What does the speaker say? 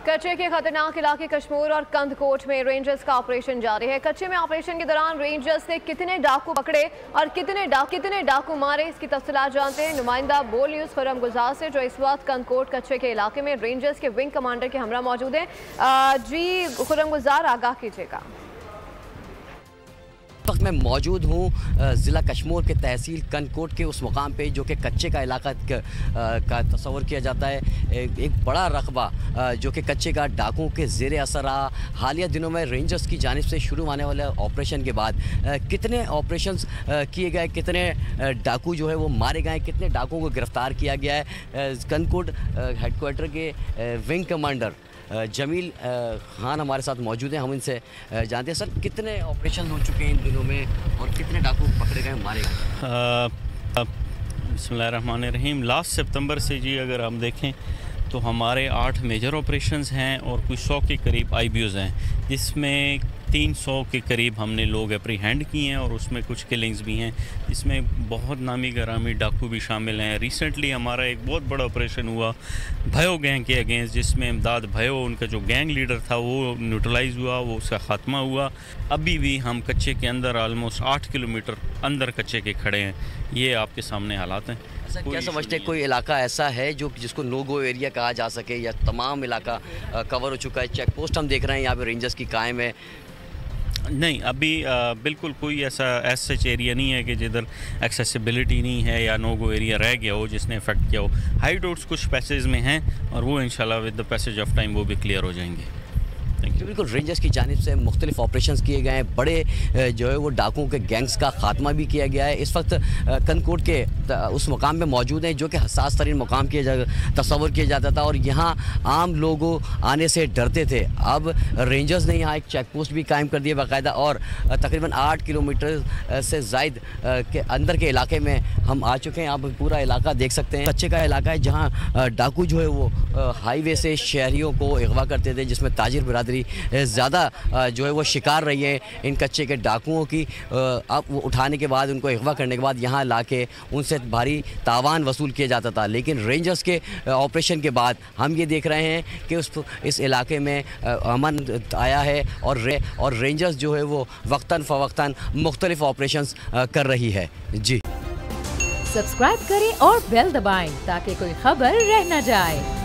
कच्चे के खतरनाक इलाके कश्मीर और कंदकोट में रेंजर्स का ऑपरेशन जारी है। कच्चे में ऑपरेशन के दौरान रेंजर्स ने कितने डाकू पकड़े और कितने डाकू मारे, इसकी तफसीलात जानते हैं नुमाइंदा बोल न्यूज खुर्रम गुलजार से, जो इस वक्त कंदकोट कच्चे के इलाके में रेंजर्स के विंग कमांडर के हमरा मौजूद हैं। जी खुर्रम गुलजार, आगाह कीजिएगा। वक्त मैं मौजूद हूँ ज़िला कश्मीर के तहसील कंदकोट के उस मुकाम पे जो कि कच्चे का इलाका का तस्वर किया जाता है। एक बड़ा रकबा जो कि कच्चे का डाकुओं के ज़ेर असर रहा। हालिया दिनों में रेंजर्स की जानिब से शुरू होने वाले ऑपरेशन के बाद कितने ऑपरेशंस किए गए, कितने डाकू जो है वो मारे गए, कितने डाकुओं को गिरफ़्तार किया गया है। कंदकोट हेडक्वार्टर के विंग कमांडर जमील खान हमारे साथ मौजूद हैं। हम इनसे जानते हैं, सर कितने ऑपरेशन हो चुके हैं इन दिनों में और कितने डाकू पकड़े गए, मारे गए? बिस्मिल्लाहिर्रहमानिर्रहीम। लास्ट सितंबर से जी अगर हम देखें तो हमारे 8 मेजर ऑपरेशंस हैं और कुछ 100 के करीब आईबीओज़ हैं, जिसमें 300 के करीब हमने लोग एप्रीहेंड किए हैं और उसमें कुछ किलिंग्स भी हैं, जिसमें बहुत नामी गरामी डाकू भी शामिल हैं। रिसेंटली हमारा एक बहुत बड़ा ऑपरेशन हुआ भयो गैंग के अगेंस्ट, जिसमें इमदाद भयो, उनका जो गैंग लीडर था, वो न्यूट्रलाइज हुआ, वो उसका ख़ात्मा हुआ। अभी भी हम कच्चे के अंदर ऑलमोस्ट 8 किलोमीटर अंदर कच्चे के खड़े हैं। ये आपके सामने हालात हैं। क्या समझते हैं, कोई इलाका ऐसा है जो जिसको नो गो एरिया कहा जा सके, या तमाम इलाका कवर हो चुका है? चेक पोस्ट हम देख रहे हैं यहाँ पे रेंजर्स की कायम है। नहीं, अभी बिल्कुल कोई ऐसा सच एरिया नहीं है कि जिधर एक्सेसिबिलिटी नहीं है या नो गो एरिया रह गया हो जिसने इफेक्ट किया हो। हाई रोड्स कुछ पैसेज में हैं और वो इंशाल्लाह with the passage of time वो भी क्लियर हो जाएंगे। तो बिल्कुल रेंजर्स की जानिब से मुख्तलिफ ऑपरेशंस किए गए हैं। बड़े जो है वो डाकुओं के गैंग्स का खात्मा भी किया गया है। इस वक्त कंदकोट के उस मुकाम पे मौजूद हैं जो कि हसास तरीन मुकाम तस्वर किया जाता था और यहाँ आम लोगों आने से डरते थे। अब रेंजर्स ने यहाँ एक चेक पोस्ट भी कायम कर दिया बाकायदा, और तकरीबन 8 किलोमीटर से ज़ायद के अंदर के इलाके में हम आ चुके हैं। आप पूरा इलाका देख सकते हैं, कच्चे का इलाका है जहाँ डाकू जो है वो हाईवे से शहरियों को अगवा करते थे, जिसमें ताजिर बिरादरी ज़्यादा जो है वो शिकार रही है इन कच्चे के डाकुओं की। अब वो उठाने के बाद, उनको अगवा करने के बाद यहाँ लाके उनसे भारी तावान वसूल किया जाता था। लेकिन रेंजर्स के ऑपरेशन के बाद हम ये देख रहे हैं कि इस इलाके में अमन आया है और रेंजर्स जो है वो वक्तन फ़वक्तन मुख्तलिफ ऑपरेशंस कर रही है। जी सब्सक्राइब करें और बेल दबाएं ताकि कोई खबर रह न जाए।